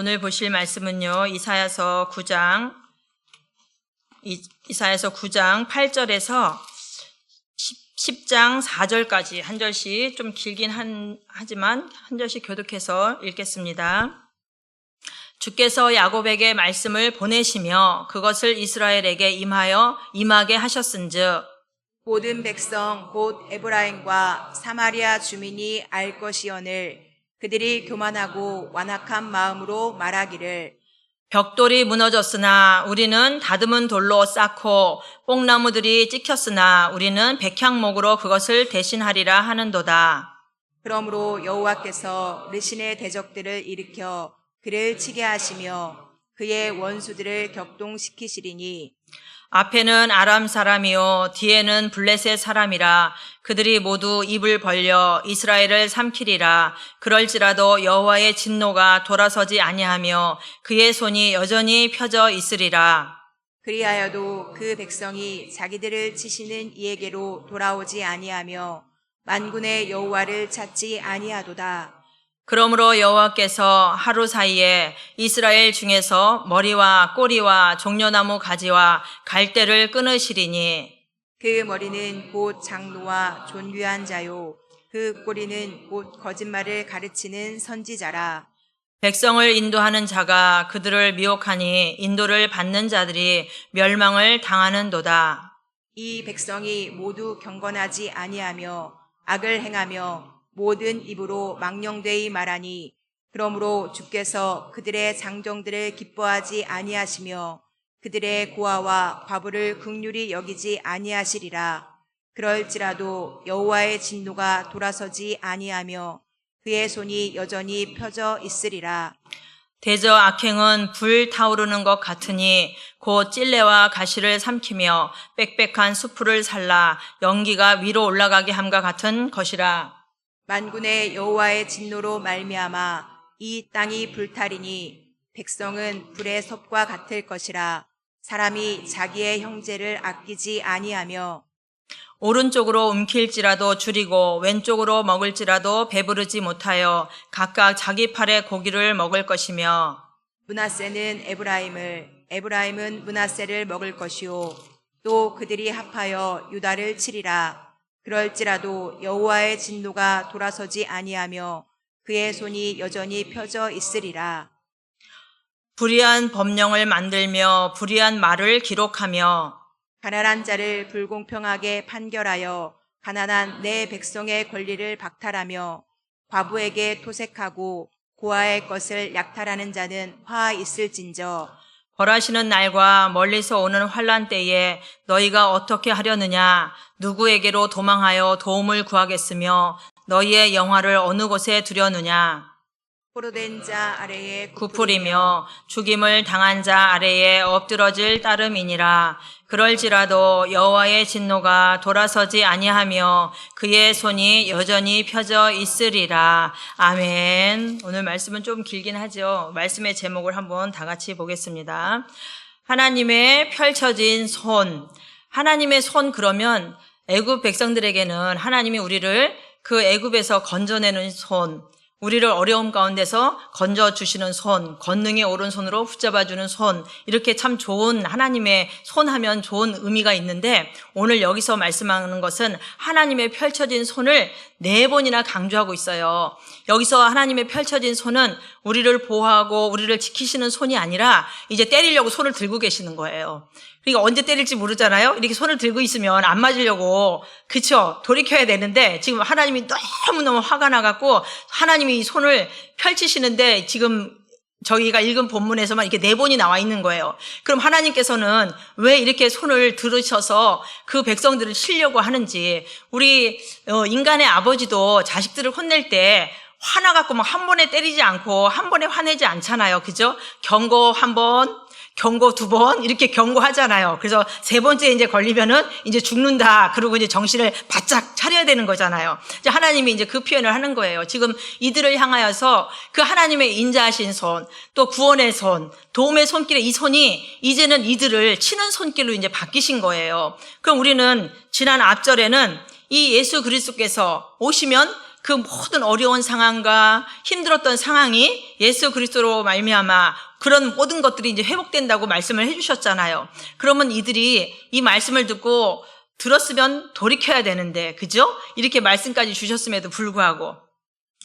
오늘 보실 말씀은요, 이사야서 9장 8절에서 10장 4절까지 한 절씩 좀 길긴 하지만 한 절씩 교독해서 읽겠습니다. 주께서 야곱에게 말씀을 보내시며 그것을 이스라엘에게 임하게 하셨은즉 모든 백성 곧 에브라임과 사마리아 주민이 알 것이오늘 그들이 교만하고 완악한 마음으로 말하기를 벽돌이 무너졌으나 우리는 다듬은 돌로 쌓고 뽕나무들이 찍혔으나 우리는 백향목으로 그것을 대신하리라 하는도다. 그러므로 여호와께서 르신의 대적들을 일으켜 그를 치게 하시며 그의 원수들을 격동시키시리니 앞에는 아람 사람이요 뒤에는 블레셋 사람이라 그들이 모두 입을 벌려 이스라엘을 삼키리라. 그럴지라도 여호와의 진노가 돌아서지 아니하며 그의 손이 여전히 펴져 있으리라. 그리하여도 그 백성이 자기들을 치시는 이에게로 돌아오지 아니하며 만군의 여호와를 찾지 아니하도다. 그러므로 여호와께서 하루 사이에 이스라엘 중에서 머리와 꼬리와 종려나무 가지와 갈대를 끊으시리니 그 머리는 곧 장로와 존귀한 자요 그 꼬리는 곧 거짓말을 가르치는 선지자라. 백성을 인도하는 자가 그들을 미혹하니 인도를 받는 자들이 멸망을 당하는도다. 이 백성이 모두 경건하지 아니하며 악을 행하며 모든 입으로 망령되이 말하니 그러므로 주께서 그들의 장정들을 기뻐하지 아니하시며 그들의 고아와 과부를 긍휼히 여기지 아니하시리라. 그럴지라도 여호와의 진노가 돌아서지 아니하며 그의 손이 여전히 펴져 있으리라. 대저 악행은 불 타오르는 것 같으니 곧 찔레와 가시를 삼키며 빽빽한 수풀을 살라 연기가 위로 올라가게 함과 같은 것이라. 만군의 여호와의 진노로 말미암아 이 땅이 불타리니 백성은 불의 섭과 같을 것이라. 사람이 자기의 형제를 아끼지 아니하며 오른쪽으로 움킬지라도 줄이고 왼쪽으로 먹을지라도 배부르지 못하여 각각 자기 팔의 고기를 먹을 것이며 므낫세는 에브라임은 므낫세를 먹을 것이요 또 그들이 합하여 유다를 치리라. 그럴지라도 여호와의 진노가 돌아서지 아니하며 그의 손이 여전히 펴져 있으리라. 불의한 법령을 만들며 불의한 말을 기록하며 가난한 자를 불공평하게 판결하여 가난한 내 백성의 권리를 박탈하며 과부에게 토색하고 고아의 것을 약탈하는 자는 화 있을진저. 벌하시는 날과 멀리서 오는 환난 때에 너희가 어떻게 하려느냐? 누구에게로 도망하여 도움을 구하겠으며 너희의 영화를 어느 곳에 두려느냐? 포로된 자 아래에 구풀이며 죽임을 당한 자 아래에 엎드러질 따름이니라. 그럴지라도 여호와의 진노가 돌아서지 아니하며 그의 손이 여전히 펴져 있으리라. 아멘. 오늘 말씀은 좀 길긴 하죠. 말씀의 제목을 한번 다 같이 보겠습니다. 하나님의 펼쳐진 손. 하나님의 손 그러면 애굽 백성들에게는 하나님이 우리를 그 애굽에서 건져내는 손, 우리를 어려움 가운데서 건져주시는 손, 권능의 오른손으로 붙잡아주는 손, 이렇게 참 좋은 하나님의 손 하면 좋은 의미가 있는데 오늘 여기서 말씀하는 것은 하나님의 펼쳐진 손을 4번이나 강조하고 있어요. 여기서 하나님의 펼쳐진 손은 우리를 보호하고 우리를 지키시는 손이 아니라 이제 때리려고 손을 들고 계시는 거예요. 그러니까 언제 때릴지 모르잖아요. 이렇게 손을 들고 있으면 안 맞으려고 그쵸? 돌이켜야 되는데 지금 하나님이 너무너무 화가 나갖고 하나님이 이 손을 펼치시는데 지금 저희가 읽은 본문에서만 이렇게 4번이 나와 있는 거예요. 그럼 하나님께서는 왜 이렇게 손을 들으셔서 그 백성들을 치려고 하는지, 우리 인간의 아버지도 자식들을 혼낼 때 화나갖고 막 한 번에 때리지 않고 한 번에 화내지 않잖아요. 그죠? 경고 1번, 경고 2번 이렇게 경고하잖아요. 그래서 3번째 이제 걸리면은 이제 죽는다. 그러고 이제 정신을 바짝 차려야 되는 거잖아요. 이제 하나님이 이제 그 표현을 하는 거예요. 지금 이들을 향하여서 그 하나님의 인자하신 손, 또 구원의 손, 도움의 손길에 이 손이 이제는 이들을 치는 손길로 이제 바뀌신 거예요. 그럼 우리는 지난 앞절에는 이 예수 그리스도께서 오시면 그 모든 어려운 상황과 힘들었던 상황이 예수 그리스도로 말미암아 그런 모든 것들이 이제 회복된다고 말씀을 해주셨잖아요. 그러면 이들이 이 말씀을 듣고 들었으면 돌이켜야 되는데, 그죠? 이렇게 말씀까지 주셨음에도 불구하고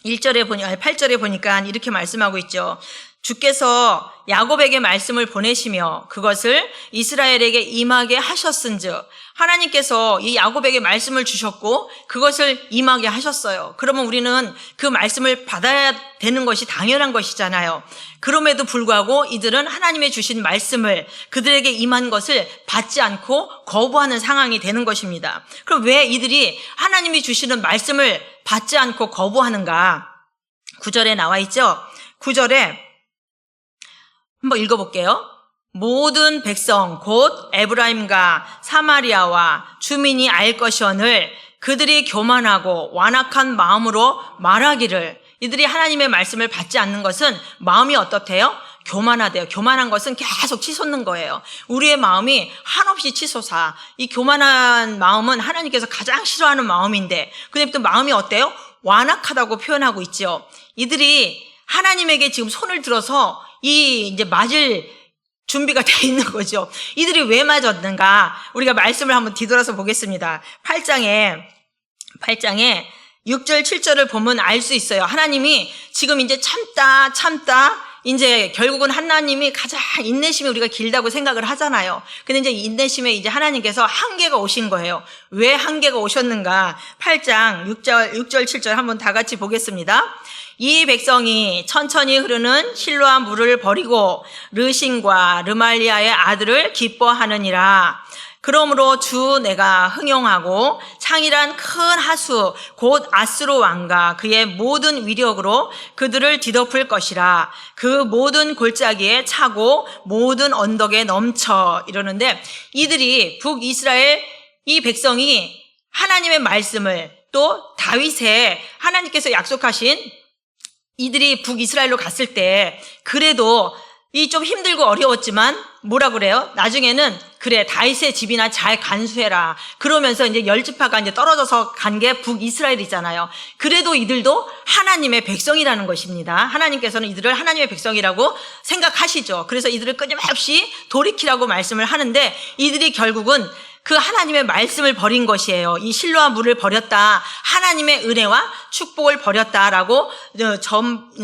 8절에 보니까 이렇게 말씀하고 있죠. 주께서 야곱에게 말씀을 보내시며 그것을 이스라엘에게 임하게 하셨은즉, 하나님께서 이 야곱에게 말씀을 주셨고 그것을 임하게 하셨어요. 그러면 우리는 그 말씀을 받아야 되는 것이 당연한 것이잖아요. 그럼에도 불구하고 이들은 하나님의 주신 말씀을, 그들에게 임한 것을 받지 않고 거부하는 상황이 되는 것입니다. 그럼 왜 이들이 하나님이 주시는 말씀을 받지 않고 거부하는가? 9절에 나와 있죠. 9절에 한번 읽어볼게요. 모든 백성 곧 에브라임과 사마리아와 주민이 알 것이오늘 그들이 교만하고 완악한 마음으로 말하기를. 이들이 하나님의 말씀을 받지 않는 것은 마음이 어떻대요? 교만하대요. 교만한 것은 계속 치솟는 거예요. 우리의 마음이 한없이 치솟아. 이 교만한 마음은 하나님께서 가장 싫어하는 마음인데, 근데 또 마음이 어때요? 완악하다고 표현하고 있죠. 이들이 하나님에게 지금 손을 들어서 이제 맞을 준비가 돼 있는 거죠. 이들이 왜 맞았는가? 우리가 말씀을 한번 뒤돌아서 보겠습니다. 8장에 6절, 7절을 보면 알 수 있어요. 하나님이 지금 이제 참다, 이제 결국은 하나님이 가장 인내심이 우리가 길다고 생각을 하잖아요. 근데 이제 인내심에 이제 하나님께서 한계가 오신 거예요. 왜 한계가 오셨는가? 8장 6절, 7절 한번 다 같이 보겠습니다. 이 백성이 천천히 흐르는 실로암 물을 버리고 르신과 르말리아의 아들을 기뻐하느니라. 그러므로 주 내가 흥용하고 창이란 큰 하수 곧 아스로 왕과 그의 모든 위력으로 그들을 뒤덮을 것이라. 그 모든 골짜기에 차고 모든 언덕에 넘쳐. 이러는데, 이들이 북이스라엘 이 백성이 하나님의 말씀을, 또 다윗의 하나님께서 약속하신 이들이 북이스라엘로 갔을 때 그래도 이 좀 힘들고 어려웠지만 뭐라 그래요? 나중에는 그래, 다윗의 집이나 잘 간수해라. 그러면서 이제 10지파가 이제 떨어져서 간 게 북이스라엘이잖아요. 그래도 이들도 하나님의 백성이라는 것입니다. 하나님께서는 이들을 하나님의 백성이라고 생각하시죠. 그래서 이들을 끊임없이 돌이키라고 말씀을 하는데, 이들이 결국은 그 하나님의 말씀을 버린 것이에요. 이 실로와 물을 버렸다. 하나님의 은혜와 축복을 버렸다라고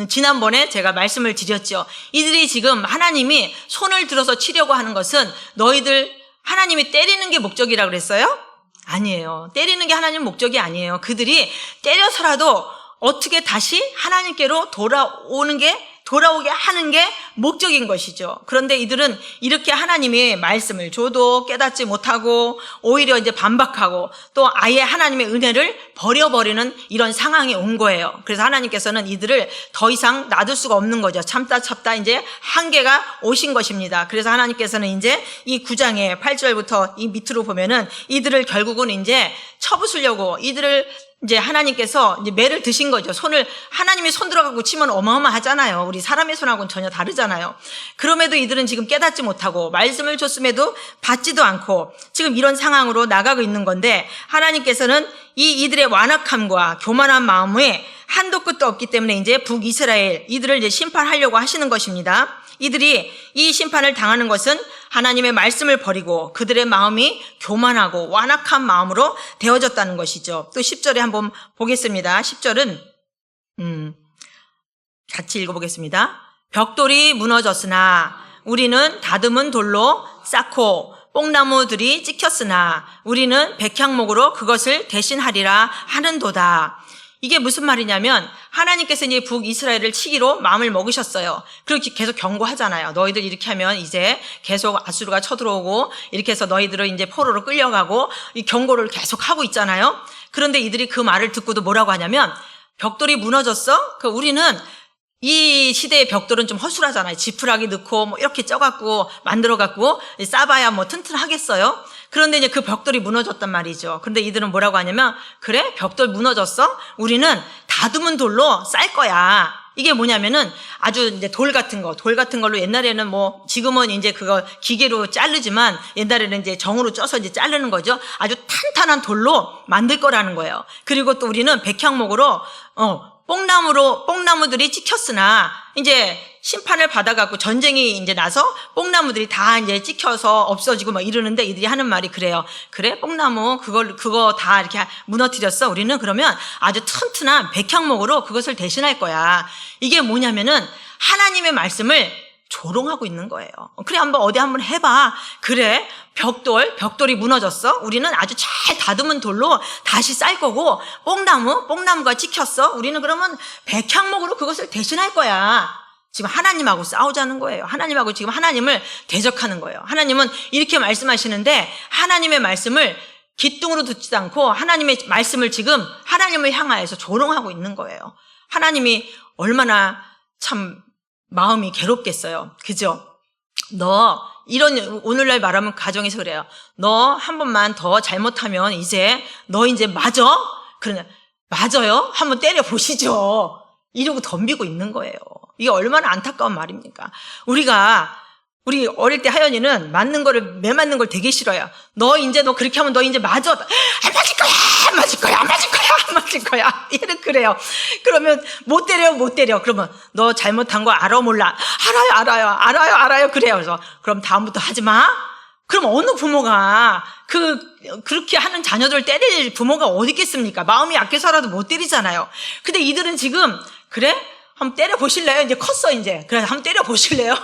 지난번에 제가 말씀을 드렸죠. 이들이 지금 하나님이 손을 들어서 치려고 하는 것은 너희들 하나님이 때리는 게 목적이라고 그랬어요? 아니에요. 때리는 게 하나님 목적이 아니에요. 그들이 때려서라도 어떻게 다시 하나님께로 돌아오게 하는 게 목적인 것이죠. 그런데 이들은 이렇게 하나님이 말씀을 줘도 깨닫지 못하고 오히려 이제 반박하고 또 아예 하나님의 은혜를 버려버리는 이런 상황이 온 거예요. 그래서 하나님께서는 이들을 더 이상 놔둘 수가 없는 거죠. 참다 이제 한계가 오신 것입니다. 그래서 하나님께서는 이제 이 9장의 8절부터 이 밑으로 보면은 이들을 결국은 이제 쳐부수려고, 이들을 이제 하나님께서 이제 매를 드신 거죠. 하나님이 손 들어가고 치면 어마어마하잖아요. 우리 사람의 손하고는 전혀 다르잖아요. 그럼에도 이들은 지금 깨닫지 못하고 말씀을 줬음에도 받지도 않고 지금 이런 상황으로 나가고 있는 건데, 하나님께서는 이들의 완악함과 교만한 마음에 한도 끝도 없기 때문에 이제 북이스라엘 이들을 이제 심판하려고 하시는 것입니다. 이들이 이 심판을 당하는 것은 하나님의 말씀을 버리고 그들의 마음이 교만하고 완악한 마음으로 되어졌다는 것이죠. 또 10절에 한번 보겠습니다. 10절은 같이 읽어보겠습니다. 벽돌이 무너졌으나 우리는 다듬은 돌로 쌓고 뽕나무들이 찍혔으나 우리는 백향목으로 그것을 대신하리라 하는도다. 이게 무슨 말이냐면, 하나님께서 이제 북이스라엘을 치기로 마음을 먹으셨어요. 그렇게 계속 경고하잖아요. 너희들 이렇게 하면 이제 계속 아수르가 쳐들어오고 이렇게 해서 너희들을 이제 포로로 끌려가고, 이 경고를 계속 하고 있잖아요. 그런데 이들이 그 말을 듣고도 뭐라고 하냐면, 벽돌이 무너졌어? 우리는 이 시대의 벽돌은 좀 허술하잖아요. 지푸라기 넣고 뭐 이렇게 쪄갖고 만들어갖고 싸봐야 뭐 튼튼하겠어요? 그런데 이제 그 벽돌이 무너졌단 말이죠. 그런데 이들은 뭐라고 하냐면, 그래? 벽돌 무너졌어? 우리는 다듬은 돌로 쌀 거야. 이게 뭐냐면은 아주 이제 돌 같은 걸로 옛날에는 뭐 지금은 이제 그거 기계로 자르지만 옛날에는 이제 정으로 쪄서 이제 자르는 거죠. 아주 탄탄한 돌로 만들 거라는 거예요. 그리고 또 우리는 백향목으로 뽕나무들이 찍혔으나 이제 심판을 받아갖고 전쟁이 이제 나서 뽕나무들이 다 이제 찍혀서 없어지고 막 이러는데 이들이 하는 말이 그래요. 그래? 뽕나무 그거 다 이렇게 무너뜨렸어. 우리는 그러면 아주 튼튼한 백향목으로 그것을 대신할 거야. 이게 뭐냐면은 하나님의 말씀을 조롱하고 있는 거예요. 그래, 어디 한번 해봐. 그래, 벽돌이 무너졌어. 우리는 아주 잘 다듬은 돌로 다시 쌀 거고, 뽕나무가 찍혔어. 우리는 그러면 백향목으로 그것을 대신할 거야. 지금 하나님하고 싸우자는 거예요. 하나님하고 지금 하나님을 대적하는 거예요. 하나님은 이렇게 말씀하시는데 하나님의 말씀을 귓등으로 듣지도 않고 하나님의 말씀을 지금 하나님을 향하여서 조롱하고 있는 거예요. 하나님이 얼마나 참 마음이 괴롭겠어요. 그죠? 오늘날 말하면 가정에서 그래요. 너 한 번만 더 잘못하면 너 이제 맞아? 그러냐, 맞아요? 한번 때려보시죠. 이러고 덤비고 있는 거예요. 이게 얼마나 안타까운 말입니까? 우리 어릴 때 하연이는 매 맞는 걸 되게 싫어요. 너 그렇게 하면 너 이제 맞아. 안 맞을 거야. 얘는 그래요. 그러면 못 때려. 그러면 너 잘못한 거 알아, 몰라? 알아요. 그래요. 그래서 그럼 다음부터 하지 마. 그럼 어느 부모가 그렇게 하는 자녀들 때릴 부모가 어디 있겠습니까? 마음이 약해서라도 못 때리잖아요. 근데 이들은 지금 그래? 한번 때려보실래요? 이제 컸어, 이제. 그래서 한번 때려보실래요?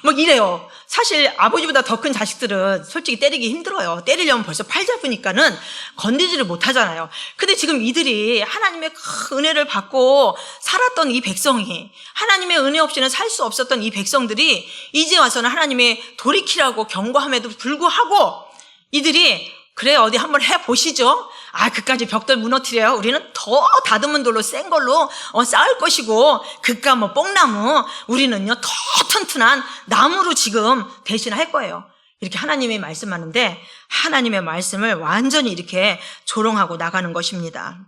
막 이래요. 사실 아버지보다 더 큰 자식들은 솔직히 때리기 힘들어요. 때리려면 벌써 팔 잡으니까는 건드지를 못하잖아요. 근데 지금 이들이 하나님의 큰 은혜를 받고 살았던 이 백성이, 하나님의 은혜 없이는 살 수 없었던 이 백성들이 이제 와서는 하나님의 돌이키라고 경고함에도 불구하고 이들이 그래, 어디 한번 해보시죠. 그까지 벽돌 무너뜨려요. 우리는 더 다듬은 돌로 센 걸로 쌓을 것이고, 그까 뽕나무, 우리는요, 더 튼튼한 나무로 지금 대신할 거예요. 이렇게 하나님이 말씀하는데, 하나님의 말씀을 완전히 이렇게 조롱하고 나가는 것입니다.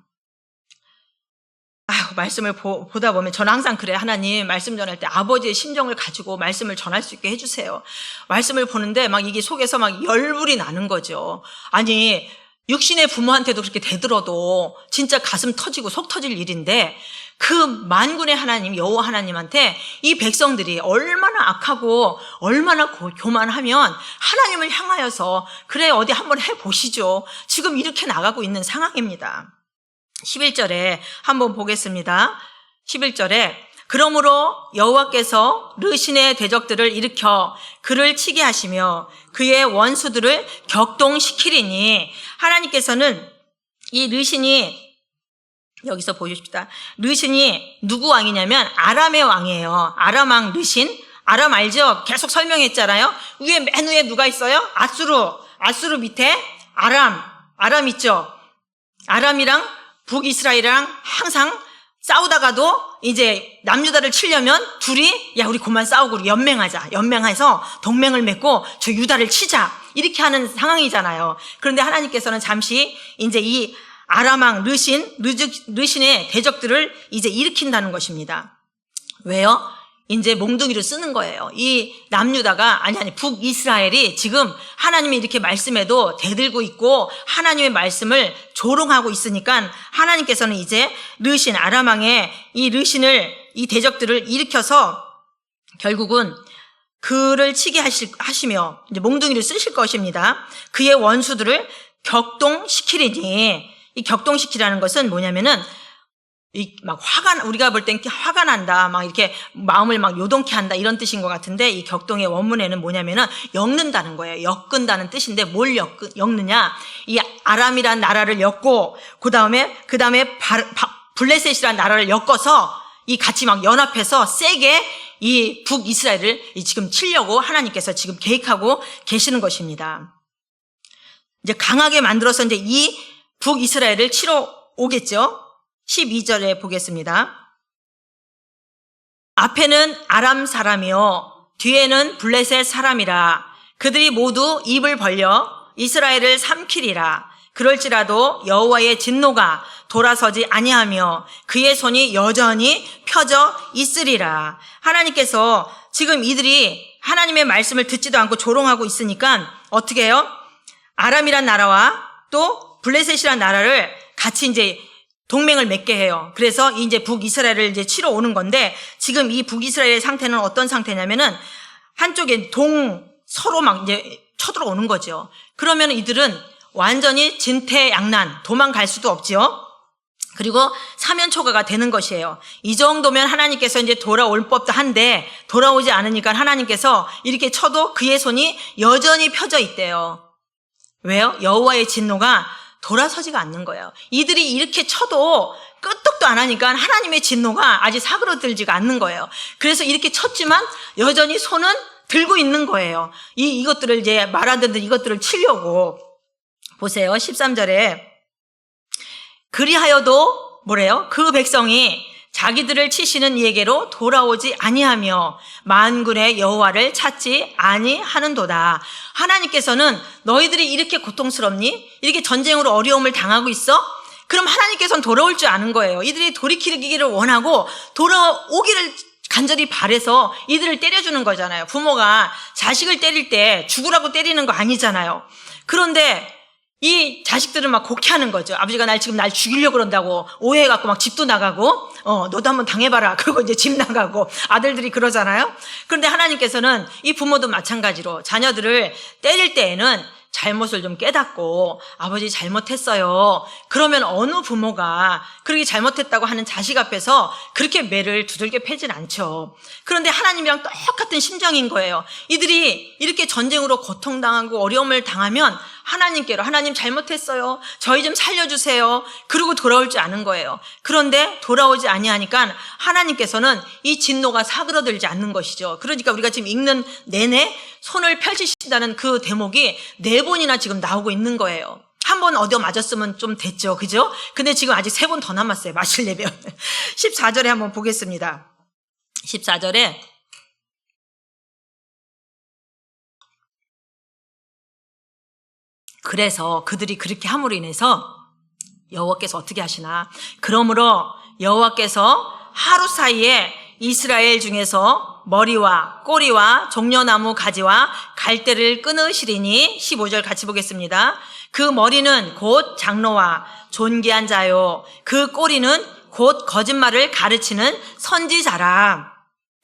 말씀을 보다 보면 저는 항상 그래. 하나님 말씀 전할 때 아버지의 심정을 가지고 말씀을 전할 수 있게 해주세요. 말씀을 보는데 이게 속에서 열불이 나는 거죠. 아니, 육신의 부모한테도 그렇게 대들어도 진짜 가슴 터지고 속 터질 일인데 그 만군의 하나님, 여호와 하나님한테 이 백성들이 얼마나 악하고 얼마나 교만하면 하나님을 향하여서 그래, 어디 한번 해보시죠. 지금 이렇게 나가고 있는 상황입니다. 11절에 한번 보겠습니다. 11절에 그러므로 여호와께서 르신의 대적들을 일으켜 그를 치게 하시며 그의 원수들을 격동시키리니, 하나님께서는 이 르신이, 여기서 보십시다. 르신이 누구 왕이냐면 아람의 왕이에요. 아람 왕 르신. 아람 알죠? 계속 설명했잖아요. 맨 위에 누가 있어요? 아수르 밑에 아람 있죠? 아람이랑 북이스라엘이랑 항상 싸우다가도 이제 남유다를 치려면 둘이 우리 그만 싸우고 우리 연맹해서 동맹을 맺고 저 유다를 치자, 이렇게 하는 상황이잖아요. 그런데 하나님께서는 잠시 이제 이 아람왕 르신의 대적들을 이제 일으킨다는 것입니다. 왜요? 이제 몽둥이를 쓰는 거예요. 이 남유다가 북이스라엘이 지금 하나님이 이렇게 말씀해도 대들고 있고 하나님의 말씀을 조롱하고 있으니까 하나님께서는 이제 아람 왕의 이 대적들을 일으켜서 결국은 그를 치게 하시며 이제 몽둥이를 쓰실 것입니다. 그의 원수들을 격동시키리니, 이 격동시키라는 것은 뭐냐면은 우리가 볼 땐 화가 난다, 이렇게 마음을 요동케 한다, 이런 뜻인 것 같은데, 이 격동의 원문에는 뭐냐면은 엮는다는 거예요. 엮은다는 뜻인데, 뭘 엮느냐? 이 아람이란 나라를 엮고, 그 다음에 블레셋이란 나라를 엮어서, 같이 연합해서 세게 이 북이스라엘을 지금 치려고 하나님께서 지금 계획하고 계시는 것입니다. 이제 강하게 만들어서 이제 이 북이스라엘을 치러 오겠죠? 12절에 보겠습니다. 앞에는 아람 사람이요 뒤에는 블레셋 사람이라. 그들이 모두 입을 벌려 이스라엘을 삼키리라. 그럴지라도 여호와의 진노가 돌아서지 아니하며 그의 손이 여전히 펴져 있으리라. 하나님께서 지금 이들이 하나님의 말씀을 듣지도 않고 조롱하고 있으니까 어떻게 해요? 아람이란 나라와 또 블레셋이란 나라를 같이 이제 동맹을 맺게 해요. 그래서 이제 북이스라엘을 이제 치러 오는 건데, 지금 이 북이스라엘의 상태는 어떤 상태냐면은 한쪽에 서로 막 이제 쳐들어오는 거죠. 그러면 이들은 완전히 진퇴양난, 도망갈 수도 없지요. 그리고 사면초가가 되는 것이에요. 이 정도면 하나님께서 이제 돌아올 법도 한데 돌아오지 않으니까 하나님께서 이렇게 쳐도 그의 손이 여전히 펴져 있대요. 왜요? 여호와의 진노가 돌아서지가 않는 거예요. 이들이 이렇게 쳐도 끄떡도 안 하니까 하나님의 진노가 아직 사그러들지가 않는 거예요. 그래서 이렇게 쳤지만 여전히 손은 들고 있는 거예요. 이것들을 이제 말 안 듣는 이것들을 치려고. 보세요. 13절에 그리하여도 뭐래요? 그 백성이 자기들을 치시는 이에게로 돌아오지 아니하며 만군의 여호와를 찾지 아니하는도다. 하나님께서는 너희들이 이렇게 고통스럽니? 이렇게 전쟁으로 어려움을 당하고 있어? 그럼 하나님께서는 돌아올 줄 아는 거예요. 이들이 돌이키기를 원하고 돌아오기를 간절히 바래서 이들을 때려주는 거잖아요. 부모가 자식을 때릴 때 죽으라고 때리는 거 아니잖아요. 그런데 이 자식들은 막 곡해하는 거죠. 아버지가 지금 날 죽이려고 그런다고 오해해갖고 막 집도 나가고, 너도 한번 당해봐라. 그리고 이제 집 나가고, 아들들이 그러잖아요. 그런데 하나님께서는 이 부모도 마찬가지로 자녀들을 때릴 때에는 잘못을 좀 깨닫고, 아버지 잘못했어요. 그러면 어느 부모가 그렇게 잘못했다고 하는 자식 앞에서 그렇게 매를 두들겨 패진 않죠. 그런데 하나님이랑 똑같은 심정인 거예요. 이들이 이렇게 전쟁으로 고통당하고 어려움을 당하면 하나님께로, 하나님 잘못했어요. 저희 좀 살려주세요. 그러고 돌아올 줄 아는 거예요. 그런데 돌아오지 아니하니까 하나님께서는 이 진노가 사그러들지 않는 것이죠. 그러니까 우리가 지금 읽는 내내 손을 펼치신다는 그 대목이 4번이나 지금 나오고 있는 거예요. 한 번 얻어 맞았으면 좀 됐죠. 그죠? 근데 지금 아직 3번 더 남았어요. 마실려면. 14절에 한번 보겠습니다. 14절에 그래서 그들이 그렇게 함으로 인해서 여호와께서 어떻게 하시나? 그러므로 여호와께서 하루 사이에 이스라엘 중에서 머리와 꼬리와 종려나무 가지와 갈대를 끊으시리니. 15절 같이 보겠습니다. 그 머리는 곧 장로와 존귀한 자요, 그 꼬리는 곧 거짓말을 가르치는 선지자라.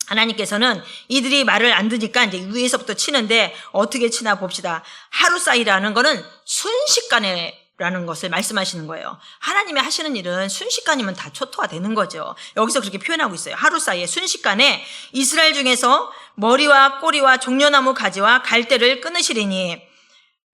하나님께서는 이들이 말을 안 듣니까 이제 위에서부터 치는데 어떻게 치나 봅시다. 하루 사이라는 거는 순식간에라는 것을 말씀하시는 거예요. 하나님이 하시는 일은 순식간이면 다 초토화 되는 거죠. 여기서 그렇게 표현하고 있어요. 하루 사이에 순식간에 이스라엘 중에서 머리와 꼬리와 종려나무 가지와 갈대를 끊으시리니.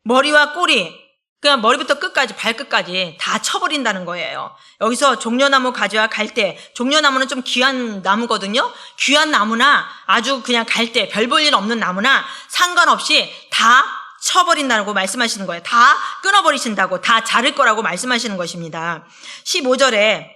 머리와 꼬리, 그냥 머리부터 끝까지 발끝까지 다 쳐버린다는 거예요. 여기서 종려나무 가지와 갈대, 종려나무는 좀 귀한 나무거든요. 귀한 나무나 아주 그냥 갈대, 별 볼 일 없는 나무나 상관없이 다 쳐버린다고 말씀하시는 거예요. 다 끊어버리신다고, 다 자를 거라고 말씀하시는 것입니다. 15절에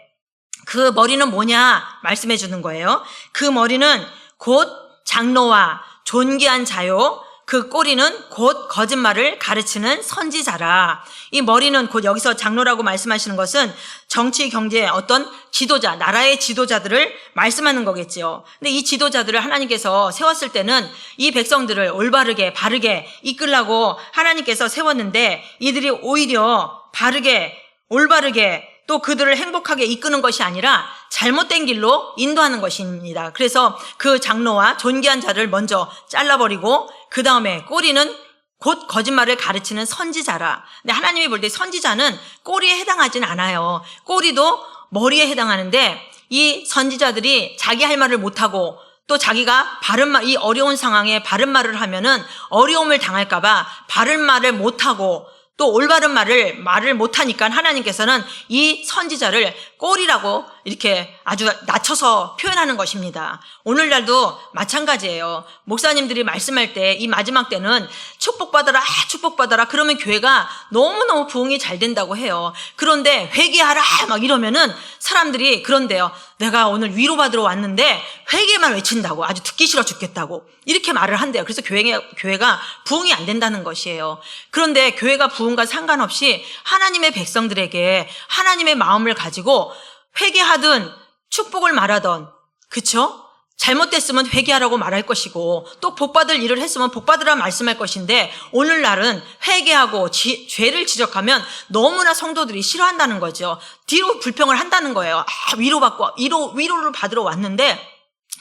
그 머리는 뭐냐 말씀해 주는 거예요. 그 머리는 곧 장로와 존귀한 자요, 그 꼬리는 곧 거짓말을 가르치는 선지자라. 이 머리는 곧 여기서 장로라고 말씀하시는 것은 정치, 경제, 어떤 지도자, 나라의 지도자들을 말씀하는 거겠지요. 근데 이 지도자들을 하나님께서 세웠을 때는 이 백성들을 올바르게, 바르게 이끌라고 하나님께서 세웠는데 이들이 오히려 바르게, 올바르게 또 그들을 행복하게 이끄는 것이 아니라 잘못된 길로 인도하는 것입니다. 그래서 그 장로와 존귀한 자를 먼저 잘라버리고 그 다음에 꼬리는 곧 거짓말을 가르치는 선지자라. 근데 하나님이 볼 때 선지자는 꼬리에 해당하진 않아요. 꼬리도 머리에 해당하는데 이 선지자들이 자기 할 말을 못하고 또 자기가 바른 말, 이 어려운 상황에 바른 말을 하면은 어려움을 당할까봐 바른 말을 못하고 또 올바른 말을 못하니까 하나님께서는 이 선지자를 꼬리라고 이렇게 아주 낮춰서 표현하는 것입니다. 오늘날도 마찬가지예요. 목사님들이 말씀할 때 이 마지막 때는 축복받아라, 축복받아라. 그러면 교회가 너무너무 부흥이 잘 된다고 해요. 그런데 회개하라 막 이러면은 사람들이 그런데요. 내가 오늘 위로받으러 왔는데 회개만 외친다고, 아주 듣기 싫어 죽겠다고 이렇게 말을 한대요. 그래서 교회가 부흥이 안 된다는 것이에요. 그런데 교회가 부흥과 상관없이 하나님의 백성들에게 하나님의 마음을 가지고 회개하든 축복을 말하던, 그쵸? 잘못됐으면 회개하라고 말할 것이고 또 복받을 일을 했으면 복받으라 말씀할 것인데 오늘날은 회개하고 죄를 지적하면 너무나 성도들이 싫어한다는 거죠. 뒤로 불평을 한다는 거예요. 위로를 받으러 왔는데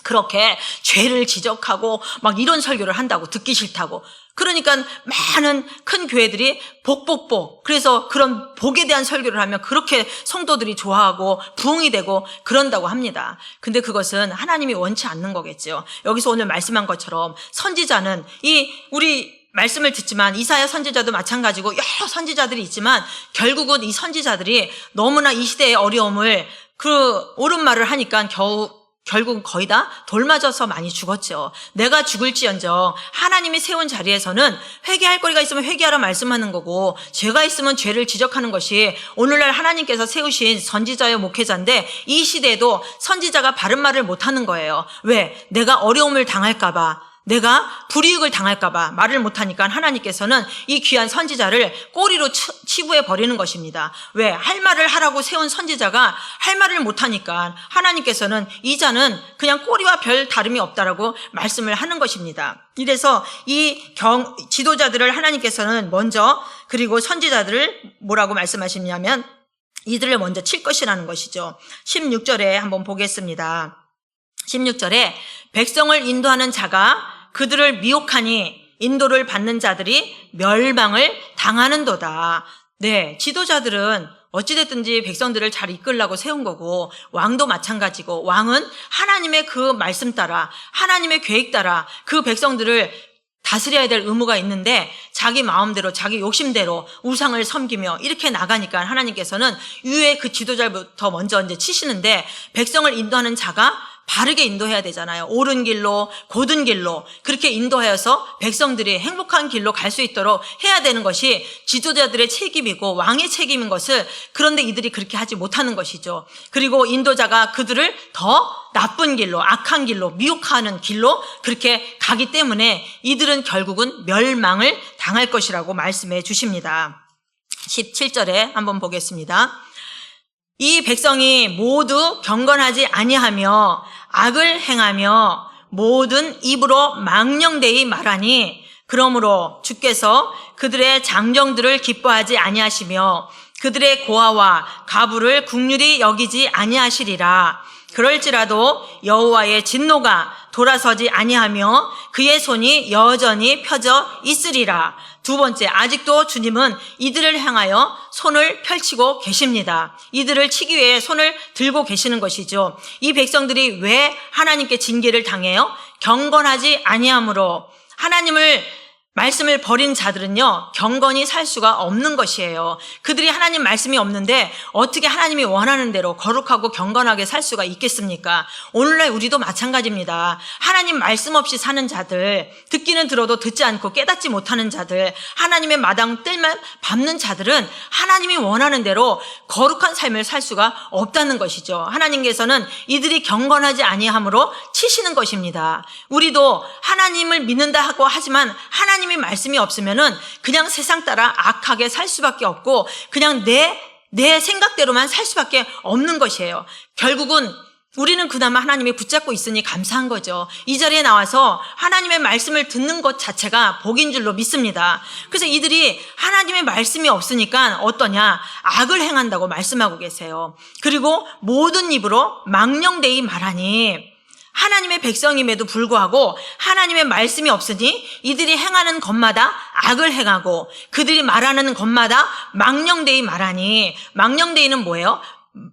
그렇게 죄를 지적하고 막 이런 설교를 한다고, 듣기 싫다고. 그러니까 많은 큰 교회들이 복, 그래서 그런 복에 대한 설교를 하면 그렇게 성도들이 좋아하고 부흥이 되고 그런다고 합니다. 근데 그것은 하나님이 원치 않는 거겠죠. 여기서 오늘 말씀한 것처럼 선지자는 우리 말씀을 듣지만 이사야 선지자도 마찬가지고 여러 선지자들이 있지만 결국은 이 선지자들이 너무나 이 시대의 어려움을 옳은 말을 하니까 결국 거의 다 돌 맞아서 많이 죽었죠. 내가 죽을지언정 하나님이 세운 자리에서는 회개할 거리가 있으면 회개하라 말씀하는 거고 죄가 있으면 죄를 지적하는 것이 오늘날 하나님께서 세우신 선지자여 목회자인데 이 시대에도 선지자가 바른 말을 못하는 거예요. 왜? 내가 어려움을 당할까 봐, 내가 불이익을 당할까 봐 말을 못하니까 하나님께서는 이 귀한 선지자를 꼬리로 치부해 버리는 것입니다. 왜? 할 말을 하라고 세운 선지자가 할 말을 못하니까 하나님께서는 이 자는 그냥 꼬리와 별 다름이 없다라고 말씀을 하는 것입니다. 이래서 이 지도자들을 하나님께서는 먼저, 그리고 선지자들을 뭐라고 말씀하시냐면 이들을 먼저 칠 것이라는 것이죠. 16절에 한번 보겠습니다. 16절에 백성을 인도하는 자가 그들을 미혹하니 인도를 받는 자들이 멸망을 당하는도다. 네, 지도자들은 어찌됐든지 백성들을 잘 이끌려고 세운 거고 왕도 마찬가지고 왕은 하나님의 그 말씀 따라 하나님의 계획 따라 그 백성들을 다스려야 될 의무가 있는데 자기 마음대로 자기 욕심대로 우상을 섬기며 이렇게 나가니까 하나님께서는 위에 그 지도자부터 먼저 이제 치시는데 백성을 인도하는 자가 바르게 인도해야 되잖아요. 옳은 길로, 곧은 길로 그렇게 인도하여서 백성들이 행복한 길로 갈 수 있도록 해야 되는 것이 지도자들의 책임이고 왕의 책임인 것을, 그런데 이들이 그렇게 하지 못하는 것이죠. 그리고 인도자가 그들을 더 나쁜 길로, 악한 길로, 미혹하는 길로 그렇게 가기 때문에 이들은 결국은 멸망을 당할 것이라고 말씀해 주십니다. 17절에 한번 보겠습니다. 이 백성이 모두 경건하지 아니하며 악을 행하며 모든 입으로 망령되이 말하니 그러므로 주께서 그들의 장정들을 기뻐하지 아니하시며 그들의 고아와 가부를 긍휼히 여기지 아니하시리라. 그럴지라도 여호와의 진노가 돌아서지 아니하며 그의 손이 여전히 펴져 있으리라. 두 번째, 아직도 주님은 이들을 향하여 손을 펼치고 계십니다. 이들을 치기 위해 손을 들고 계시는 것이죠. 이 백성들이 왜 하나님께 징계를 당해요? 경건하지 아니함으로. 말씀을 버린 자들은요, 경건히 살 수가 없는 것이에요. 그들이 하나님 말씀이 없는데 어떻게 하나님이 원하는 대로 거룩하고 경건하게 살 수가 있겠습니까? 오늘날 우리도 마찬가지입니다. 하나님 말씀 없이 사는 자들, 듣기는 들어도 듣지 않고 깨닫지 못하는 자들, 하나님의 마당 뜰만 밟는 자들은 하나님이 원하는 대로 거룩한 삶을 살 수가 없다는 것이죠. 하나님께서는 이들이 경건하지 아니함으로 치시는 것입니다. 우리도 하나님을 믿는다 하고 하지만 하나님의 말씀이 없으면은 그냥 세상 따라 악하게 살 수밖에 없고 그냥 내 생각대로만 살 수밖에 없는 것이에요. 결국은 우리는 그나마 하나님이 붙잡고 있으니 감사한 거죠. 이 자리에 나와서 하나님의 말씀을 듣는 것 자체가 복인 줄로 믿습니다. 그래서 이들이 하나님의 말씀이 없으니까 어떠냐? 악을 행한다고 말씀하고 계세요. 그리고 모든 입으로 망령되이 말하니, 하나님의 백성임에도 불구하고 하나님의 말씀이 없으니 이들이 행하는 것마다 악을 행하고 그들이 말하는 것마다 망령되이 말하니, 망령되이는 뭐예요?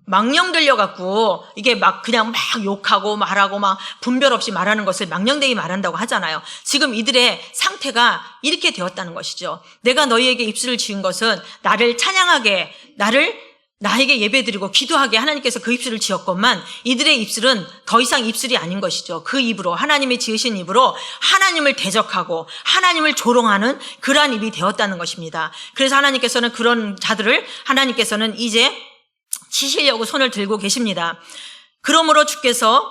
망령 들려갖고 이게 그냥 욕하고 말하고 분별 없이 말하는 것을 망령되이 말한다고 하잖아요. 지금 이들의 상태가 이렇게 되었다는 것이죠. 내가 너희에게 입술을 지은 것은 나를 찬양하게, 나에게 예배드리고 기도하게 하나님께서 그 입술을 지었건만 이들의 입술은 더 이상 입술이 아닌 것이죠. 그 입으로, 하나님이 지으신 입으로 하나님을 대적하고 하나님을 조롱하는 그러한 입이 되었다는 것입니다. 그래서 하나님께서는 그런 자들을 하나님께서는 이제 치시려고 손을 들고 계십니다. 그러므로 주께서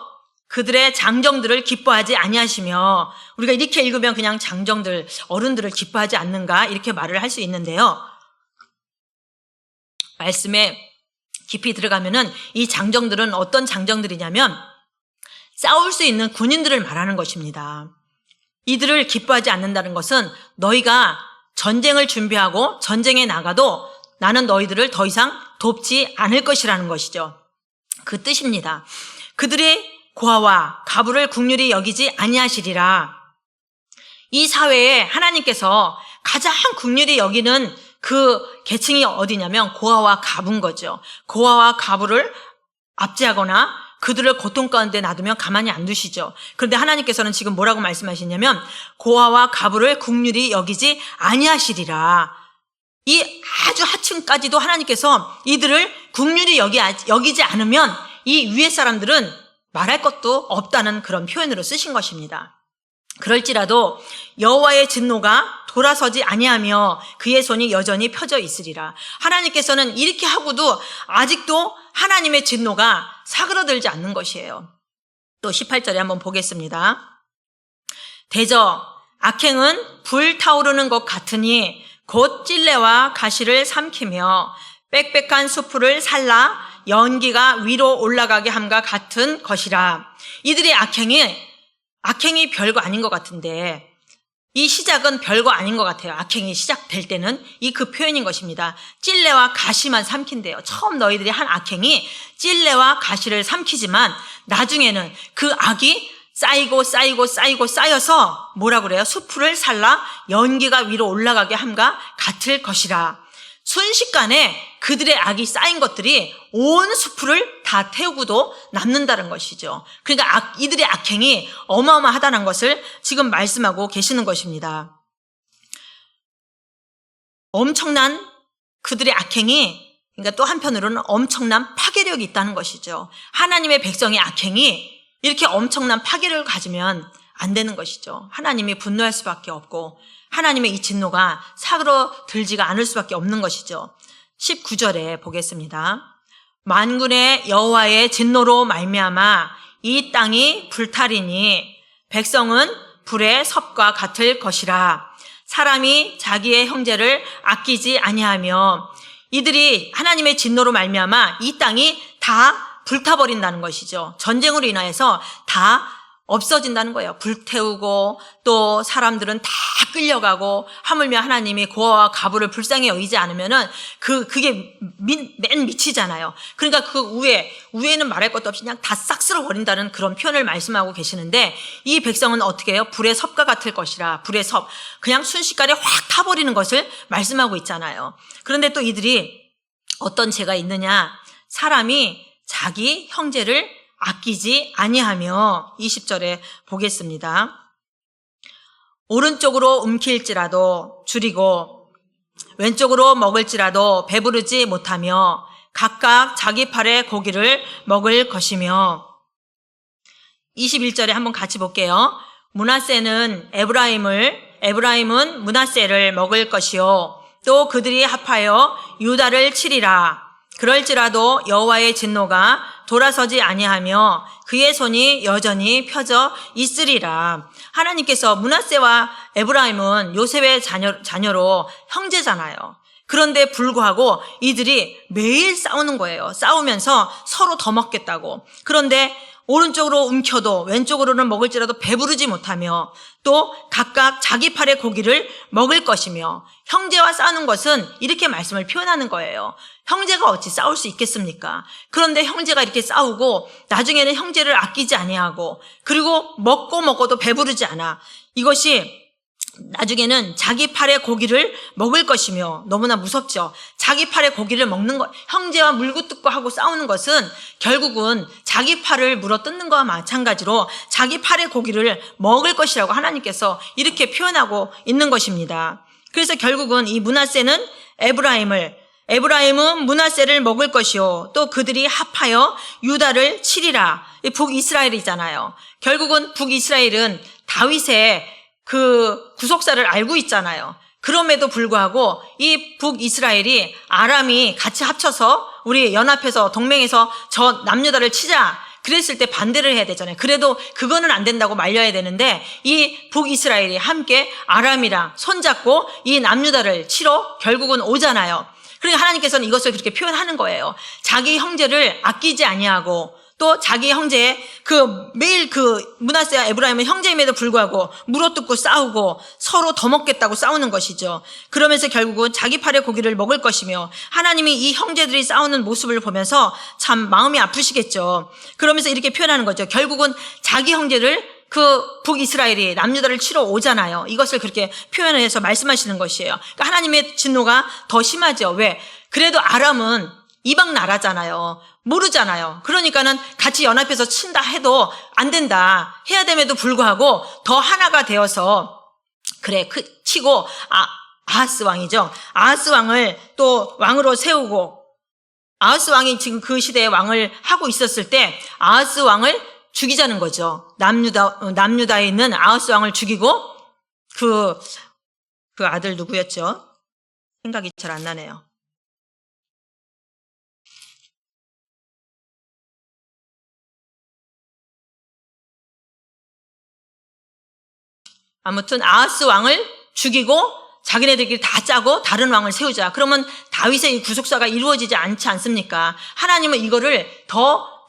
그들의 장정들을 기뻐하지 아니하시며, 우리가 이렇게 읽으면 그냥 장정들, 어른들을 기뻐하지 않는가 이렇게 말을 할 수 있는데요. 말씀에 깊이 들어가면은 이 장정들은 어떤 장정들이냐면 싸울 수 있는 군인들을 말하는 것입니다. 이들을 기뻐하지 않는다는 것은 너희가 전쟁을 준비하고 전쟁에 나가도 나는 너희들을 더 이상 돕지 않을 것이라는 것이죠. 그 뜻입니다. 그들의 고아와 가부를 긍휼히 여기지 아니하시리라. 이 사회에 하나님께서 가장 긍휼히 여기는 그 계층이 어디냐면 고아와 가부인 거죠. 고아와 가부를 압제하거나 그들을 고통 가운데 놔두면 가만히 안 두시죠. 그런데 하나님께서는 지금 뭐라고 말씀하시냐면 고아와 가부를 긍휼히 여기지 아니하시리라. 이 아주 하층까지도 하나님께서 이들을 긍휼히 여기지 않으면 이 위에 사람들은 말할 것도 없다는 그런 표현으로 쓰신 것입니다. 그럴지라도 여호와의 진노가 돌아서지 아니하며 그의 손이 여전히 펴져 있으리라. 하나님께서는 이렇게 하고도 아직도 하나님의 진노가 사그러들지 않는 것이에요. 또 18절에 한번 보겠습니다. 대저 악행은 불타오르는 것 같으니 곧 찔레와 가시를 삼키며 빽빽한 수풀을 살라 연기가 위로 올라가게 함과 같은 것이라. 이들의 악행이 별거 아닌 것 같은데 이 시작은 별거 아닌 것 같아요. 악행이 시작될 때는 그 표현인 것입니다. 찔레와 가시만 삼킨대요. 처음 너희들이 한 악행이 찔레와 가시를 삼키지만 나중에는 그 악이 쌓여서 뭐라 그래요? 수풀을 살라 연기가 위로 올라가게 함과 같을 것이라. 순식간에 그들의 악이 쌓인 것들이 온 수풀을 다 태우고도 남는다는 것이죠. 그러니까 이들의 악행이 어마어마하다는 것을 지금 말씀하고 계시는 것입니다. 엄청난 그들의 악행이, 그러니까 또 한편으로는 엄청난 파괴력이 있다는 것이죠. 하나님의 백성의 악행이 이렇게 엄청난 파괴력을 가지면 안 되는 것이죠. 하나님이 분노할 수밖에 없고 하나님의 이 진노가 사그러들지가 않을 수밖에 없는 것이죠. 19절에 보겠습니다. 만군의 여호와의 진노로 말미암아 이 땅이 불타리니 백성은 불의 섭과 같을 것이라. 사람이 자기의 형제를 아끼지 아니하며 이들이 하나님의 진노로 말미암아 이 땅이 다 불타버린다는 것이죠. 전쟁으로 인하여서 다 없어진다는 거예요. 불태우고 또 사람들은 다 끌려가고 하물며 하나님이 고아와 가부를 불쌍히 여기지 않으면은 그게 맨 밑이잖아요. 그러니까 그 위에는 말할 것도 없이 그냥 다 싹 쓸어버린다는 그런 표현을 말씀하고 계시는데 이 백성은 어떻게 해요? 불의 섭과 같을 것이라. 불의 섭. 그냥 순식간에 확 타버리는 것을 말씀하고 있잖아요. 그런데 또 이들이 어떤 죄가 있느냐? 사람이 자기 형제를 아끼지 아니하며 20절에 보겠습니다. 오른쪽으로 움킬지라도 줄이고 왼쪽으로 먹을지라도 배부르지 못하며 각각 자기 팔의 고기를 먹을 것이며 21절에 한번 같이 볼게요. 므낫세는 에브라임은 므낫세를 먹을 것이요 또 그들이 합하여 유다를 치리라. 그럴지라도 여호와의 진노가 돌아서지 아니하며 그의 손이 여전히 펴져 있으리라. 하나님께서 므낫세와 에브라임은 요셉의 자녀로 형제잖아요. 그런데 불구하고 이들이 매일 싸우는 거예요. 싸우면서 서로 더 먹겠다고. 그런데 오른쪽으로 움켜도 왼쪽으로는 먹을지라도 배부르지 못하며 또 각각 자기 팔의 고기를 먹을 것이며 형제와 싸우는 것은 이렇게 말씀을 표현하는 거예요. 형제가 어찌 싸울 수 있겠습니까? 그런데 형제가 이렇게 싸우고 나중에는 형제를 아끼지 아니하고 그리고 먹고도 배부르지 않아. 이것이 나중에는 자기 팔의 고기를 먹을 것이며 너무나 무섭죠. 자기 팔의 고기를 먹는 것, 형제와 물고 하고 싸우는 것은 결국은 자기 팔을 물어뜯는 것과 마찬가지로 자기 팔의 고기를 먹을 것이라고 하나님께서 이렇게 표현하고 있는 것입니다. 그래서 결국은 이 므낫세는 에브라임은 므낫세를 먹을 것이요 또 그들이 합하여 유다를 치리라. 북이스라엘이잖아요. 결국은 북이스라엘은 다윗의 그 구속사를 알고 있잖아요. 그럼에도 불구하고 이 북이스라엘이 아람이 같이 합쳐서 우리 연합해서 동맹해서 저 남유다를 치자 그랬을 때 반대를 해야 되잖아요. 그래도 그거는 안 된다고 말려야 되는데 이 북이스라엘이 함께 아람이랑 손잡고 이 남유다를 치러 결국은 오잖아요. 그러니까 하나님께서는 이것을 그렇게 표현하는 거예요. 자기 형제를 아끼지 아니하고 또 자기 형제의 매일 므낫세와 에브라임은 형제임에도 불구하고 물어뜯고 싸우고 서로 더 먹겠다고 싸우는 것이죠. 그러면서 결국은 자기 팔의 고기를 먹을 것이며 하나님이 이 형제들이 싸우는 모습을 보면서 참 마음이 아프시겠죠. 그러면서 이렇게 표현하는 거죠. 결국은 자기 형제를 북이스라엘이 남유다를 치러 오잖아요. 이것을 그렇게 표현해서 말씀하시는 것이에요. 그러니까 하나님의 진노가 더 심하죠. 왜? 그래도 아람은 이방 나라잖아요. 모르잖아요. 그러니까는 같이 연합해서 친다 해도 안 된다. 해야 됨에도 불구하고 더 하나가 되어서 치고 아하스 왕이죠. 아하스 왕을 또 왕으로 세우고 아하스 왕이 지금 그 시대에 왕을 하고 있었을 때 아하스 왕을 죽이자는 거죠. 남유다에 있는 아하스 왕을 죽이고 그 아들 누구였죠? 생각이 잘 안 나네요. 아무튼 아하스 왕을 죽이고 자기네들끼리 다 짜고 다른 왕을 세우자. 그러면 다윗의 이 구속사가 이루어지지 않지 않습니까? 하나님은 이거를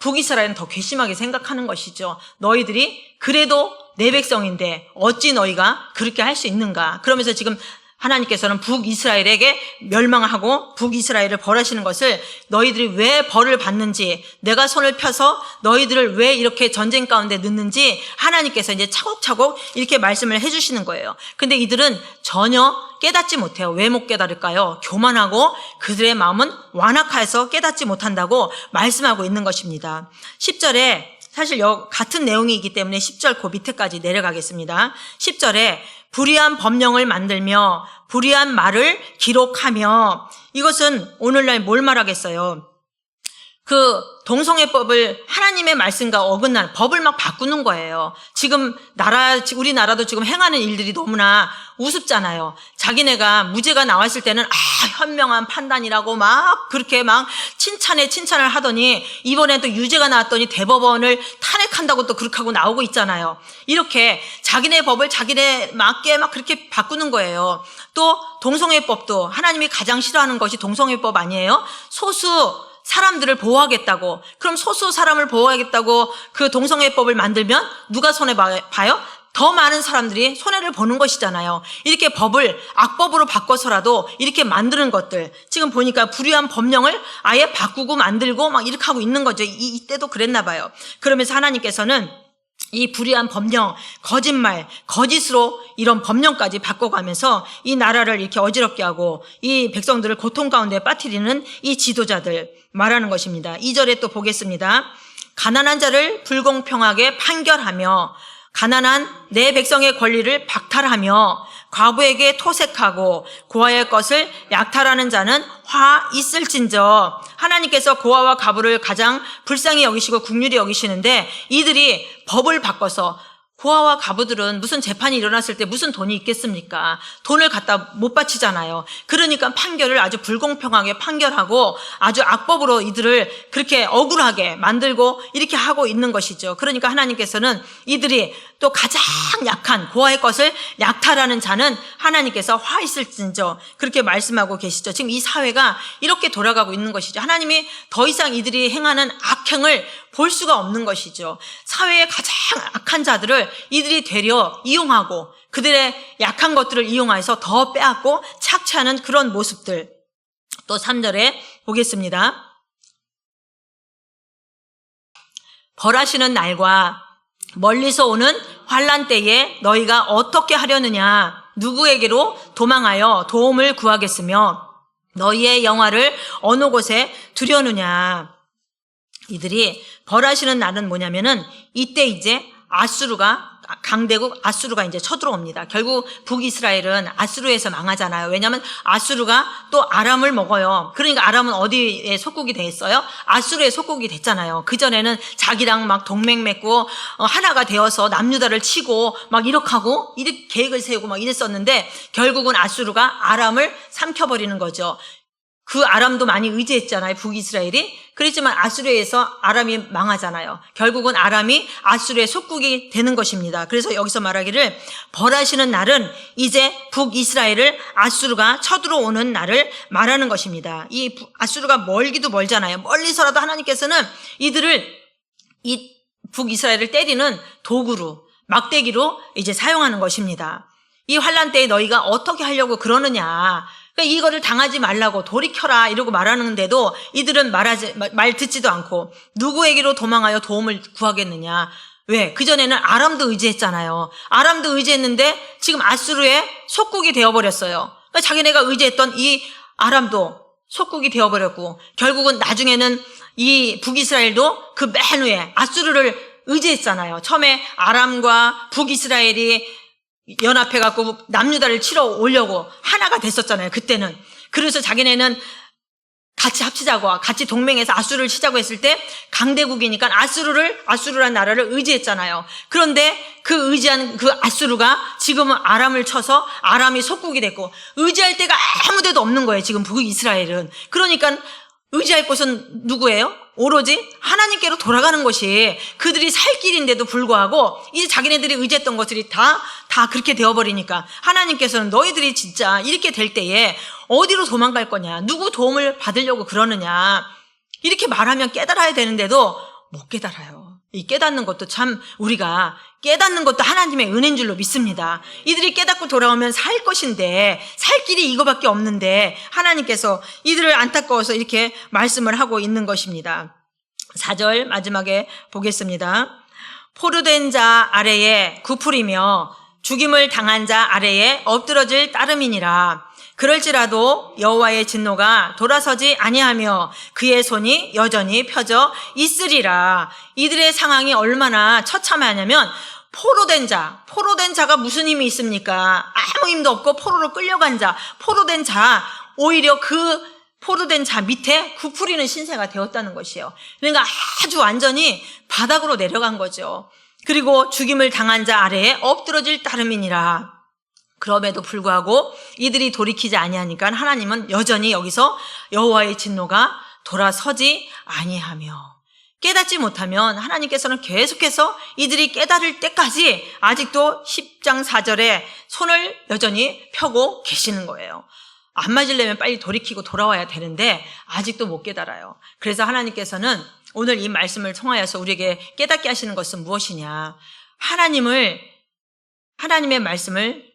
북이스라엘은 더 괘씸하게 생각하는 것이죠. 너희들이 그래도 내 백성인데 어찌 너희가 그렇게 할 수 있는가? 그러면서 지금 하나님께서는 북이스라엘에게 멸망하고 북이스라엘을 벌하시는 것을 너희들이 왜 벌을 받는지, 내가 손을 펴서 너희들을 왜 이렇게 전쟁 가운데 넣는지 하나님께서 이제 차곡차곡 이렇게 말씀을 해주시는 거예요. 근데 이들은 전혀 깨닫지 못해요. 왜 못 깨달을까요? 교만하고 그들의 마음은 완악해서 깨닫지 못한다고 말씀하고 있는 것입니다. 10절에 사실 같은 내용이기 때문에 10절 그 밑에까지 내려가겠습니다. 10절에 불의한 법령을 만들며 불의한 말을 기록하며, 이것은 오늘날 뭘 말하겠어요? 동성애법을 하나님의 말씀과 어긋난 법을 막 바꾸는 거예요. 지금 우리나라도 지금 행하는 일들이 너무나 우습잖아요. 자기네가 무죄가 나왔을 때는 현명한 판단이라고 막 그렇게 막 칭찬을 하더니 이번에 또 유죄가 나왔더니 대법원을 탄핵한다고 또 그렇게 하고 나오고 있잖아요. 이렇게 자기네 법을 자기네 맞게 막 그렇게 바꾸는 거예요. 또 동성애법도 하나님이 가장 싫어하는 것이 동성애법 아니에요? 소수 사람들을 보호하겠다고. 그럼 소수 사람을 보호하겠다고 그 동성애법을 만들면 누가 손해봐요? 더 많은 사람들이 손해를 보는 것이잖아요. 이렇게 법을 악법으로 바꿔서라도 이렇게 만드는 것들, 지금 보니까 불의한 법령을 아예 바꾸고 만들고 막 이렇게 하고 있는 거죠. 이때도 그랬나 봐요. 그러면서 하나님께서는 이 불의한 법령, 거짓말, 거짓으로 이런 법령까지 바꿔가면서 이 나라를 이렇게 어지럽게 하고 이 백성들을 고통 가운데 빠뜨리는 이 지도자들 말하는 것입니다. 2절에 또 보겠습니다. 가난한 자를 불공평하게 판결하며 가난한 내 백성의 권리를 박탈하며 과부에게 토색하고 고아의 것을 약탈하는 자는 화 있을진저. 하나님께서 고아와 과부를 가장 불쌍히 여기시고 긍휼히 여기시는데 이들이 법을 바꿔서, 고아와 과부들은 무슨 재판이 일어났을 때 무슨 돈이 있겠습니까? 돈을 갖다 못 바치잖아요. 그러니까 판결을 아주 불공평하게 판결하고 아주 악법으로 이들을 그렇게 억울하게 만들고 이렇게 하고 있는 것이죠. 그러니까 하나님께서는 이들이 또 가장 약한 고아의 것을 약탈하는 자는 하나님께서 화 있을진저 그렇게 말씀하고 계시죠. 지금 이 사회가 이렇게 돌아가고 있는 것이죠. 하나님이 더 이상 이들이 행하는 악행을 볼 수가 없는 것이죠. 사회의 가장 악한 자들을 이들이 되려 이용하고 그들의 약한 것들을 이용해서 더 빼앗고 착취하는 그런 모습들. 또 3절에 보겠습니다. 벌하시는 날과 멀리서 오는 환난 때에 너희가 어떻게 하려느냐? 누구에게로 도망하여 도움을 구하겠으며 너희의 영화를 어느 곳에 두려느냐? 이들이 벌하시는 날은 뭐냐면은 이때 이제 강대국 아수르가 이제 쳐들어옵니다. 결국 북이스라엘은 아수르에서 망하잖아요. 왜냐하면 아수르가 또 아람을 먹어요. 그러니까 아람은 어디에 속국이 돼 있어요? 아수르에 속국이 됐잖아요. 그전에는 자기랑 막 동맹 맺고 하나가 되어서 남유다를 치고 막 이렇게 하고 이렇게 계획을 세우고 막 이랬었는데 결국은 아수르가 아람을 삼켜버리는 거죠. 그 아람도 많이 의지했잖아요. 북이스라엘이. 그랬지만 아수르에서 아람이 망하잖아요. 결국은 아람이 아수르의 속국이 되는 것입니다. 그래서 여기서 말하기를 벌하시는 날은 이제 북이스라엘을 아수르가 쳐들어오는 날을 말하는 것입니다. 이 아수르가 멀기도 멀잖아요. 멀리서라도 하나님께서는 이들을 이 북이스라엘을 때리는 도구로, 막대기로 이제 사용하는 것입니다. 이 환난 때에 너희가 어떻게 하려고 그러느냐. 그러니까 이거를 당하지 말라고 돌이켜라 이러고 말하는데도 이들은 말 듣지도 않고 누구에게로 도망하여 도움을 구하겠느냐. 왜? 그전에는 아람도 의지했잖아요. 아람도 의지했는데 지금 아수르의 속국이 되어버렸어요. 그러니까 자기네가 의지했던 이 아람도 속국이 되어버렸고 결국은 나중에는 이 북이스라엘도 그 맨 후에 아수르를 의지했잖아요. 처음에 아람과 북이스라엘이 연합해갖고 남유다를 치러 오려고 하나가 됐었잖아요. 그때는. 그래서 자기네는 같이 합치자고 같이 동맹해서 아수르를 치자고 했을 때 강대국이니까 아수르란 나라를 의지했잖아요. 그런데 그 의지한 그 아수르가 지금은 아람을 쳐서 아람이 속국이 됐고 의지할 데가 아무 데도 없는 거예요. 지금 북이스라엘은. 그러니까 의지할 곳은 누구예요? 오로지 하나님께로 돌아가는 것이 그들이 살 길인데도 불구하고 이제 자기네들이 의지했던 것들이 다 그렇게 되어버리니까 하나님께서는 너희들이 진짜 이렇게 될 때에 어디로 도망갈 거냐, 누구 도움을 받으려고 그러느냐 이렇게 말하면 깨달아야 되는데도 못 깨달아요. 이 깨닫는 것도 참 우리가 깨닫는 것도 하나님의 은혜인 줄로 믿습니다. 이들이 깨닫고 돌아오면 살 것인데 살 길이 이거밖에 없는데 하나님께서 이들을 안타까워서 이렇게 말씀을 하고 있는 것입니다. 4절 마지막에 보겠습니다. 포로된 자 아래에 굽으리며 죽임을 당한 자 아래에 엎드러질 따름이니라. 그럴지라도 여호와의 진노가 돌아서지 아니하며 그의 손이 여전히 펴져 있으리라. 이들의 상황이 얼마나 처참하냐면 포로된 자가 무슨 힘이 있습니까? 아무 힘도 없고 포로로 끌려간 자, 포로된 자, 오히려 그 포로된 자 밑에 굽으리는 신세가 되었다는 것이에요. 그러니까 아주 완전히 바닥으로 내려간 거죠. 그리고 죽임을 당한 자 아래에 엎드러질 따름이니라. 그럼에도 불구하고 이들이 돌이키지 아니하니까 하나님은 여전히 여기서 여호와의 진노가 돌아서지 아니하며 깨닫지 못하면 하나님께서는 계속해서 이들이 깨달을 때까지 아직도 10장 4절에 손을 여전히 펴고 계시는 거예요. 안 맞으려면 빨리 돌이키고 돌아와야 되는데 아직도 못 깨달아요. 그래서 하나님께서는 오늘 이 말씀을 통하여서 우리에게 깨닫게 하시는 것은 무엇이냐. 하나님의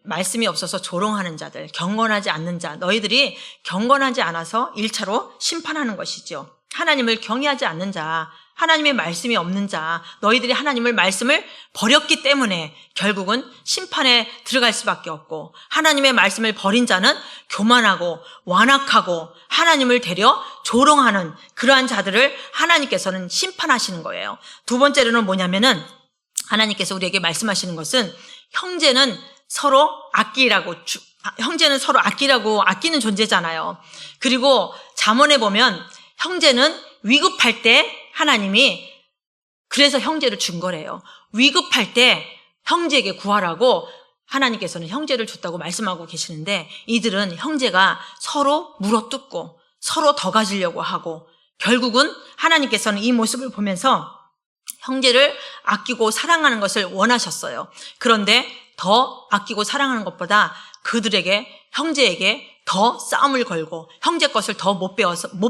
말씀이 없어서 조롱하는 자들, 경건하지 않는 자, 너희들이 경건하지 않아서 1차로 심판하는 것이죠. 하나님을 경외하지 않는 자, 하나님의 말씀이 없는 자, 너희들이 하나님의 말씀을 버렸기 때문에 결국은 심판에 들어갈 수밖에 없고 하나님의 말씀을 버린 자는 교만하고 완악하고 하나님을 되려 조롱하는 그러한 자들을 하나님께서는 심판하시는 거예요. 두 번째로는 뭐냐면은 하나님께서 우리에게 말씀하시는 것은 형제는 서로 아끼라고 아끼는 존재잖아요. 그리고 잠언에 보면 형제는 위급할 때 하나님이 그래서 형제를 준 거래요. 위급할 때 형제에게 구하라고 하나님께서는 형제를 줬다고 말씀하고 계시는데 이들은 형제가 서로 물어뜯고 서로 더 가지려고 하고 결국은 하나님께서는 이 모습을 보면서 형제를 아끼고 사랑하는 것을 원하셨어요. 그런데 더 아끼고 사랑하는 것보다 그들에게 형제에게 더 싸움을 걸고 형제 것을 더 못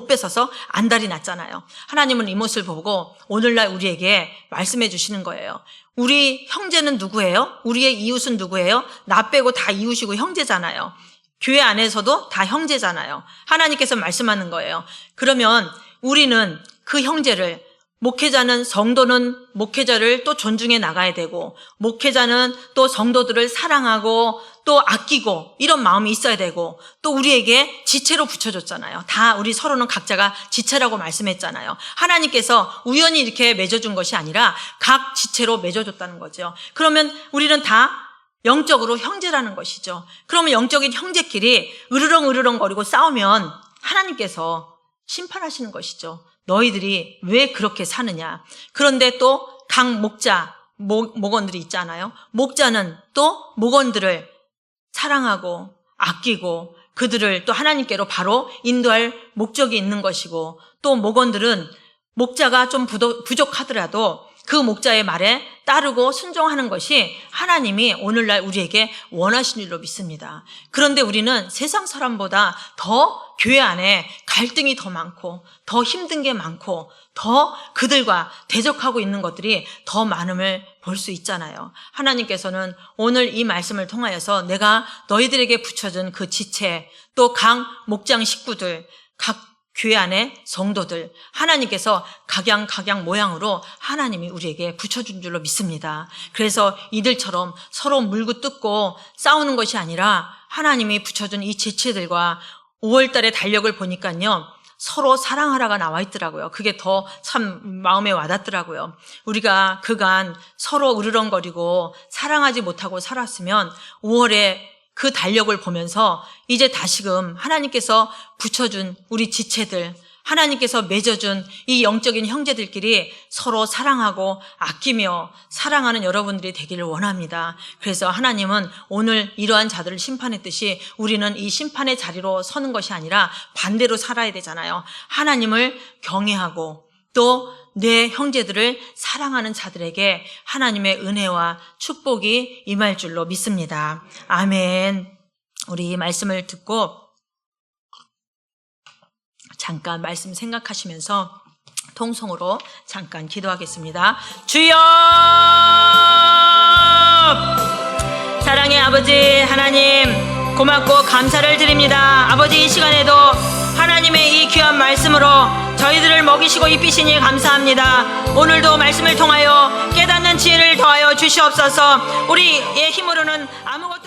뺏어서 안달이 났잖아요. 하나님은 이 모습을 보고 오늘날 우리에게 말씀해 주시는 거예요. 우리 형제는 누구예요? 우리의 이웃은 누구예요? 나 빼고 다 이웃이고 형제잖아요. 교회 안에서도 다 형제잖아요. 하나님께서 말씀하는 거예요. 그러면 우리는 그 형제를 목회자는 성도는 목회자를 또 존중해 나가야 되고 목회자는 또 성도들을 사랑하고 또 아끼고 이런 마음이 있어야 되고 또 우리에게 지체로 붙여줬잖아요. 다 우리 서로는 각자가 지체라고 말씀했잖아요. 하나님께서 우연히 이렇게 맺어준 것이 아니라 각 지체로 맺어줬다는 거죠. 그러면 우리는 다 영적으로 형제라는 것이죠. 그러면 영적인 형제끼리 으르렁거리고 싸우면 하나님께서 심판하시는 것이죠. 너희들이 왜 그렇게 사느냐. 그런데 또 각 목원들이 있잖아요. 목자는 또 목원들을 사랑하고 아끼고 그들을 또 하나님께로 바로 인도할 목적이 있는 것이고, 또 목원들은 목자가 좀 부족하더라도 그 목자의 말에 따르고 순종하는 것이 하나님이 오늘날 우리에게 원하신 일로 믿습니다. 그런데 우리는 세상 사람보다 더 교회 안에 갈등이 더 많고 더 힘든 게 많고 더 그들과 대적하고 있는 것들이 더 많음을 볼 수 있잖아요. 하나님께서는 오늘 이 말씀을 통하여서 내가 너희들에게 붙여준 그 지체, 또 각 목장 식구들, 각 교회 안에 성도들, 하나님께서 각양 모양으로 하나님이 우리에게 붙여준 줄로 믿습니다. 그래서 이들처럼 서로 물고 뜯고 싸우는 것이 아니라 하나님이 붙여준 이 지체들과 5월 달에 달력을 보니까요, 서로 사랑하라가 나와 있더라고요. 그게 더 참 마음에 와닿더라고요. 우리가 그간 서로 으르렁거리고 사랑하지 못하고 살았으면 5월에 그 달력을 보면서 이제 다시금 하나님께서 붙여준 우리 지체들, 하나님께서 맺어준 이 영적인 형제들끼리 서로 사랑하고 아끼며 사랑하는 여러분들이 되기를 원합니다. 그래서 하나님은 오늘 이러한 자들을 심판했듯이 우리는 이 심판의 자리로 서는 것이 아니라 반대로 살아야 되잖아요. 하나님을 경외하고 또 내 형제들을 사랑하는 자들에게 하나님의 은혜와 축복이 임할 줄로 믿습니다. 아멘. 우리 이 말씀을 듣고 잠깐 말씀 생각하시면서 통성으로 잠깐 기도하겠습니다. 주여! 사랑의 아버지 하나님, 고맙고 감사를 드립니다. 아버지, 이 시간에도 하나님의 이 귀한 말씀으로 저희들을 먹이시고 입히시니 감사합니다. 오늘도 말씀을 통하여 깨닫는 지혜를 더하여 주시옵소서. 우리의 힘으로는 아무것도